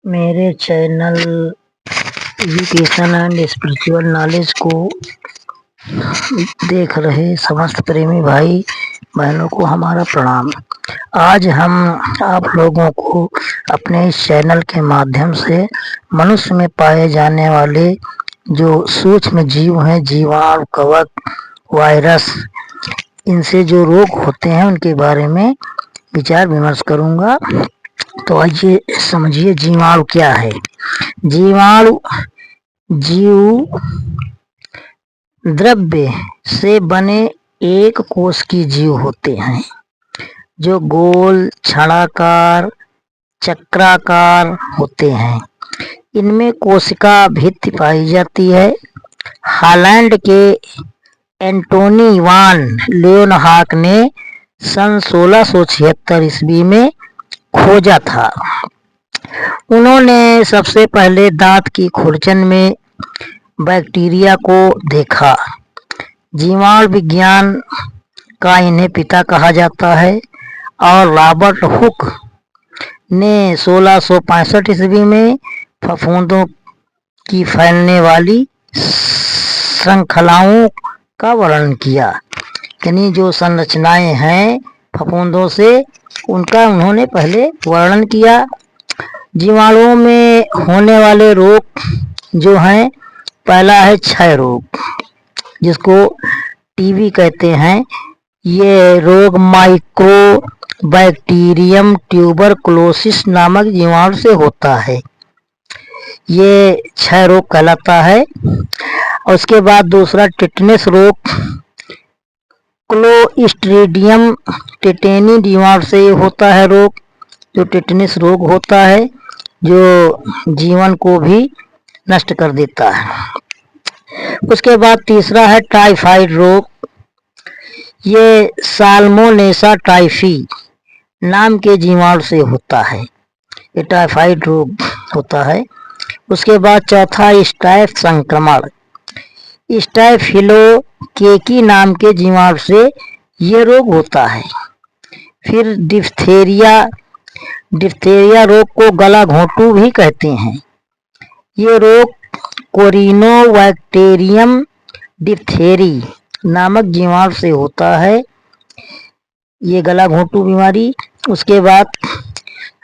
मेरे channel education and spiritual knowledge को देख रहे समस्त प्रेमी भाई बहनों को हमारा प्रणाम। आज हम आप लोगों को अपने इस चैनल के माध्यम से मनुष्य में पाए जाने वाले जो सूक्ष्म जीव हैं, जीवाणु, कवक, वायरस, इनसे जो रोग होते हैं उनके बारे में विचार विमर्श करूंगा। तो आइए समझिए जीवाणु क्या है। जीवाणु जीव द्रव्य से बने एक कोश की जीव होते हैं जो गोल, छड़ाकार, चक्राकार होते हैं। इनमें कोशिका भित्ति पाई जाती है। हॉलैंड के एंटोनी वान लियोनहार्ट ने सन 1676 ईस्वी में खोजा था। उन्होंने सबसे पहले दांत की खुरचन में बैक्टीरिया को देखा। जीवाणु विज्ञान का इन्हें पिता कहा जाता है और रॉबर्ट हुक ने 1665 ईस्वी में फफूंदों की फैलने वाली श्रृंखलाओं का वर्णन किया। यानी जो संरचनाएं हैं फफूंदों से, उनका उन्होंने पहले वर्णन किया। जीवाणुओं में होने वाले रोग जो हैं, पहला है क्षय रोग, जिसको टीबी कहते हैं। ये रोग माइक्रो बैक्टीरियम ट्यूबरकुलोसिस नामक जीवाणु से होता है। ये क्षय रोग कहलाता है। उसके बाद दूसरा टिटनेस रोग, क्लोस्ट्रीडियम टिटेनी जीवाणु से होता है रोग, जो टिटनेस रोग होता है, जो जीवन को भी नष्ट कर देता है। उसके बाद तीसरा है टाइफाइड रोग। ये साल्मोनेला टाइफी नाम के जीवाणु से होता है। ये टाइफाइड रोग होता है। उसके बाद चौथा स्टाइफ संक्रमण, स्टाइफिलोकोकी नाम के जीवाणु से ये रोग होता है। फिर डिप्थेरिया रोग को गला घोंटू भी कहते हैं। ये रोग कोरिनोबैक्टीरियम डिप्थेरी नामक जीवाणु से होता है, ये गला घोंटू बीमारी। उसके बाद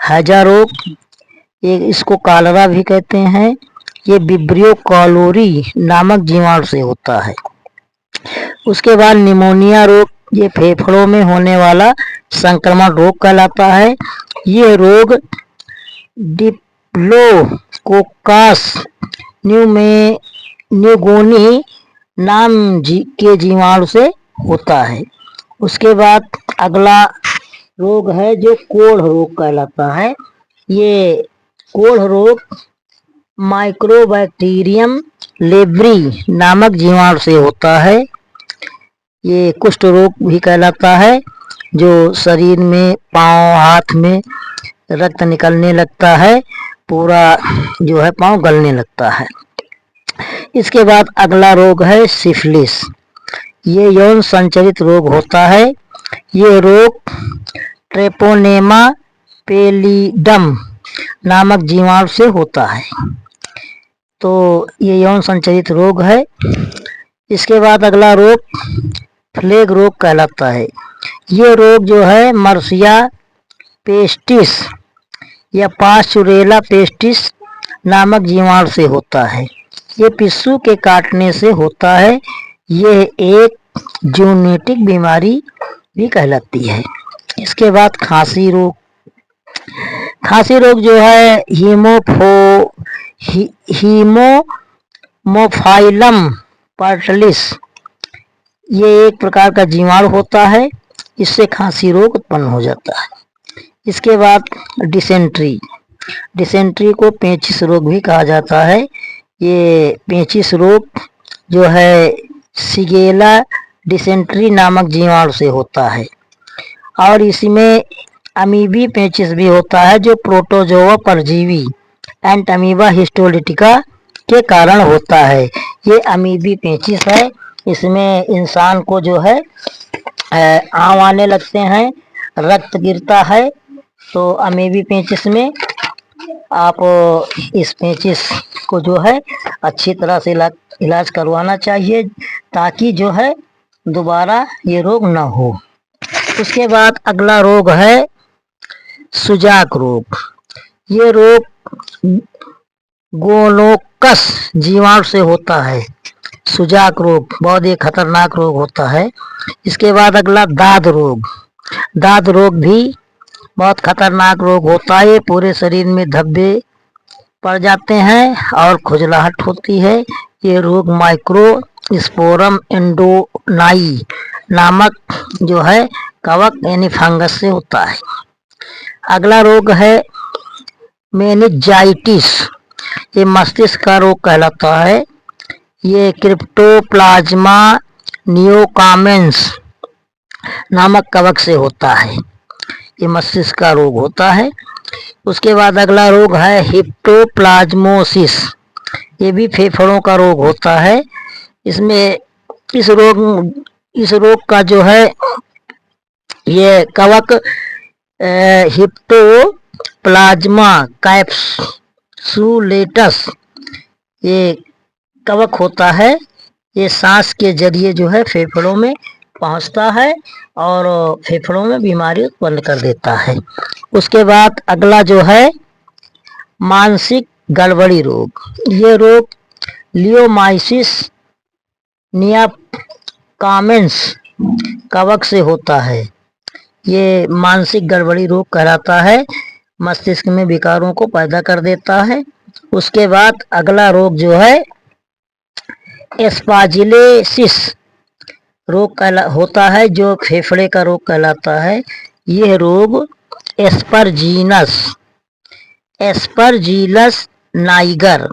हैजा रोग, ये इसको कालरा भी कहते हैं। ये विब्रियो कॉलोरी नामक जीवाणु से होता है। उसके बाद निमोनिया रोग, ये फेफड़ों में होने वाला संक्रमण रोग कहलाता है। ये रोग डिप्लोकोकस न्यूमोनी नाम के जीवाणु से होता है। उसके बाद अगला रोग है जो कोढ़ रोग कहलाता है। ये कोढ़ रोग माइक्रोबैक्टीरियम लेब्री नामक जीवाणु से होता है। ये कुष्ठ रोग भी कहलाता है, जो शरीर में, पांव, हाथ में रक्त निकलने लगता है, पूरा जो है पांव गलने लगता है। इसके बाद अगला रोग है सिफिलिस। ये यौन संचरित रोग होता है। ये रोग ट्रेपोनेमा पेलिडम नामक जीवाणु से होता है। तो ये यौन संचरित रोग है। इसके बाद अगला रोग फ्लेग रोग कहलाता है। ये रोग जो है मर्सिया पेस्टिस या पास्चुरेला पेस्टिस नामक जीवाणु से होता है। ये पिस्सू के काटने से होता है। यह एक जूनोटिक बीमारी भी कहलाती है। इसके बाद खांसी रोग। खांसी रोग जो है हीमोफाइलम पर्टलिस, ये एक प्रकार का जीवाणु होता है, इससे खांसी रोग उत्पन्न हो जाता है। इसके बाद डिसेंट्री, डिसेंट्री को पेचिश रोग भी कहा जाता है। ये पेचिश रोग जो है शिगेला डिसेंट्री नामक जीवाणु से होता है। और इसमें अमीबी पेचिश भी होता है, जो प्रोटोजोआ परजीवी एंड अमीबा हिस्टोलिटिका के कारण होता है। ये अमीबी पेचिश है। इसमें इंसान को जो है आंव आने लगते हैं, रक्त गिरता है, तो अमीबी पेचिश में। आप इस पेचिस को जो है अच्छी तरह से इलाज करवाना चाहिए, ताकि जो है दोबारा ये रोग ना हो। उसके बाद अगला रोग है सुजाक रोग। ये रोग गोलोकस जीवाणु से होता है। सुजाक रोग बहुत ही खतरनाक रोग होता है। इसके बाद अगला दाद रोग। दाद रोग भी बहुत खतरनाक रोग होता है। पूरे शरीर में धब्बे पड़ जाते हैं और खुजलाहट होती है। ये रोग माइक्रो स्पोरम एंडोनाई नामक जो है कवक यानी फंगस से होता है। अगला रोग है मेनिंजाइटिस। ये मस्तिष्क का रोग कहलाता है। ये क्रिप्टोप्लाज्मा नियोकामेंस नामक कवक से होता है। ये मस्तिष्क का रोग होता है। उसके बाद अगला रोग है हिप्टोप्लाज्मोसिस। ये भी फेफड़ों का रोग होता है। इसमें इस रोग का जो है ये कवक हिप्टोप्लाज्मा कैप्सुलेटस ये कवक होता है। ये सांस के जरिए जो है फेफड़ों में पहुंचता है और फेफड़ों में बीमारी उत्पन्न कर देता है। उसके बाद अगला जो है मानसिक गड़बड़ी रोग। ये रोग लियोमाइसिस नियाकामेंस कवक से होता है। ये मानसिक गड़बड़ी रोग कहलाता है। मस्तिष्क में विकारों को पैदा कर देता है। उसके बाद अगला रोग जो है एस्पाजिलेसिस रोग होता है, जो फेफड़े का रोग कहलाता है। यह रोग एस्परजीलस नाइगर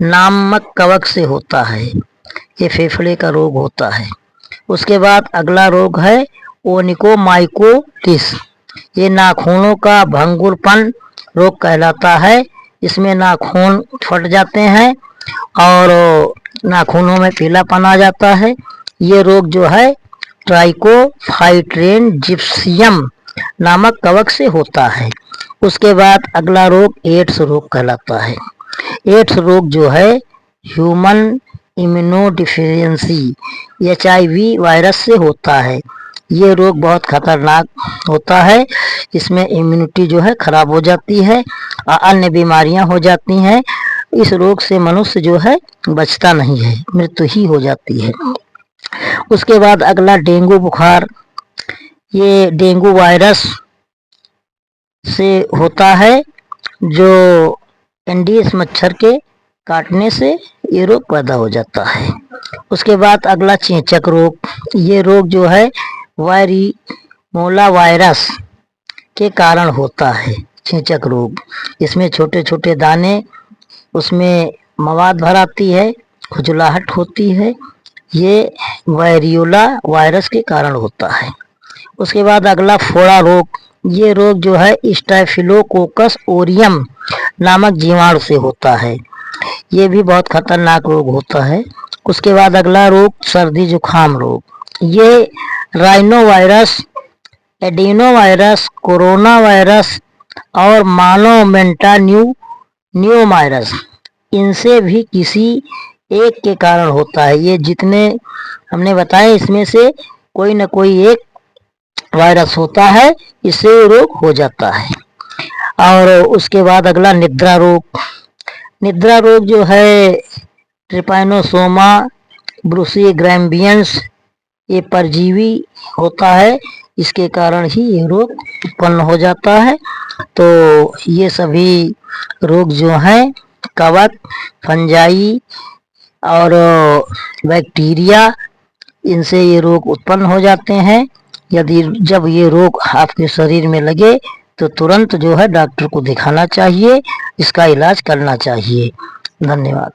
नामक कवक से होता है। ये फेफड़े का रोग होता है। उसके बाद अगला रोग है ओनिकोमाइकोटिस। ये नाखूनों का भंगुरपन रोग कहलाता है। इसमें नाखून फट जाते हैं और नाखूनों में पीलापन आ जाता है। ये रोग जो है ट्राइकोफाइट्रेन जिप्सियम नामक कवक से होता है। उसके बाद अगला रोग एड्स रोग कहलाता है। एड्स रोग जो है ह्यूमन इम्यूनोडिफिशियंसी HIV वायरस से होता है। ये रोग बहुत खतरनाक होता है। इसमें इम्यूनिटी जो है खराब हो जाती है और अन्य बीमारियां हो जाती हैं। इस रोग से मनुष्य जो है बचता नहीं है, मृत्यु ही हो जाती है। उसके बाद अगला डेंगू बुखार। ये डेंगू वायरस से होता है, जो एंडीज मच्छर के काटने से ये रोग पैदा हो जाता है। उसके बाद अगला चेचक रोग। ये रोग जो है वायरिमोला वायरस के कारण होता है। चेचक रोग, इसमें छोटे छोटे दाने, उसमें मवाद भर आती है, खुजलाहट होती है। ये वायरियोला वायरस के कारण होता है। उसके बाद अगला फोड़ा रोग। ये रोग जो है स्टाफिलोकोकस ओरियम नामक जीवाणु से होता है। ये भी बहुत खतरनाक रोग होता है। उसके बाद अगला रोग सर्दी जुखाम रोग। ये rhino virus, adeno virus, corona virus और मानोमेंटा न्यू वायरस, इनसे भी किसी एक के कारण होता है। ये जितने हमने बताए इसमें से कोई न कोई एक वायरस होता है, इससे रोग हो जाता है। और उसके बाद अगला निद्रा रोग। निद्रा रोग जो है ट्रिपाइनोसोमा ब्रूसीग्राम्बियंस ये परजीवी होता है। इसके कारण ही ये रोग उत्पन्न हो जाता है। तो ये सभी रोग जो हैं कवक, फंजाई और बैक्टीरिया, इनसे ये रोग उत्पन्न हो जाते हैं। जब ये रोग आपके शरीर में लगे तो तुरंत जो है डॉक्टर को दिखाना चाहिए, इसका इलाज करना चाहिए। धन्यवाद।